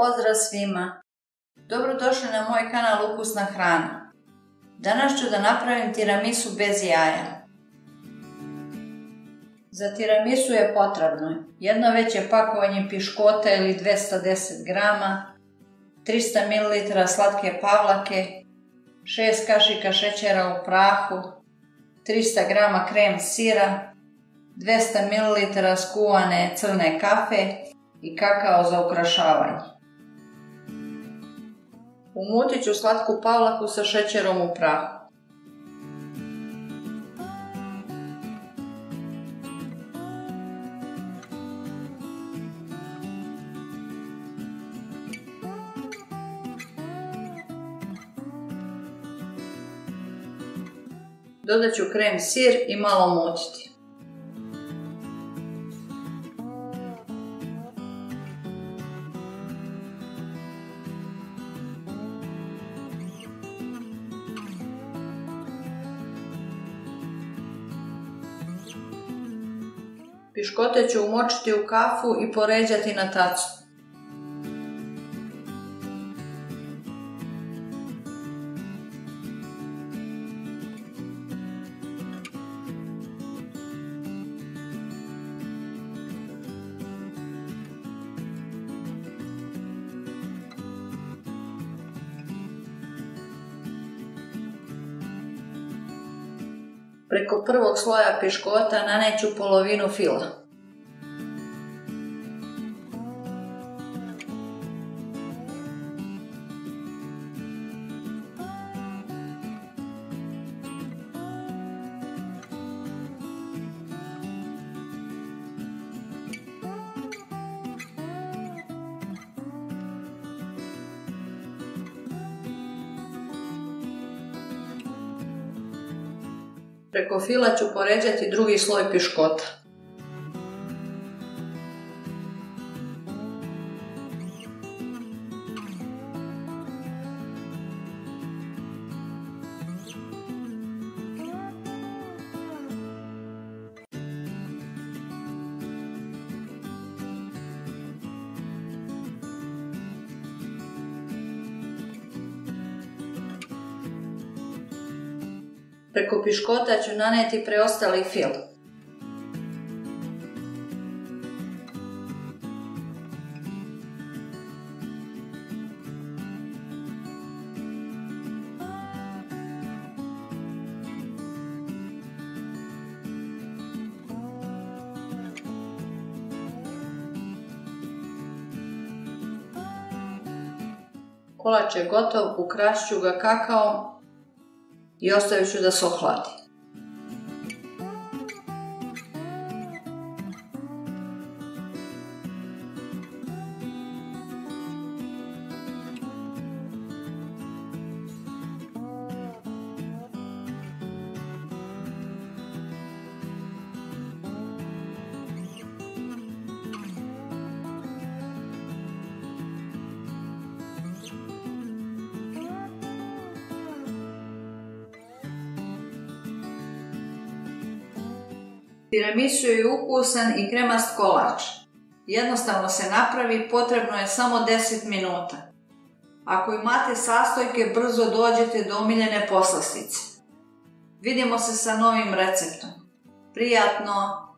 Pozdrav svima! Dobrodošli na moj kanal Ukusna hrana. Danas ću da napravim tiramisu bez jaja. Za tiramisu je potrebno jedno veće pakovanje piškota ili 210 g, 300 ml slatke pavlake, 6 kašika šećera u prahu, 300 g krem sira, 200 ml skuvane crne kafe i kakao za ukrašavanje. Umutit ću slatku pavlaku sa šećerom u prahu. Dodat ću krem sir i malo mutiti. Piškote ću umočiti u kafu i poređati na tacu. Preko prvog sloja piškota naneću polovinu fila. Preko fila ću poređati drugi sloj piškota. Preko piškota ću naneti preostali fil. Kolač je gotov, ukrasit ću ga kakaom i ostavit ću da se ohladi. Tiramisu je ukusan i kremast kolač. Jednostavno se napravi, potrebno je samo 10 minuta. Ako imate sastojke, brzo dođete do omiljene poslastice. Vidimo se sa novim receptom. Prijatno!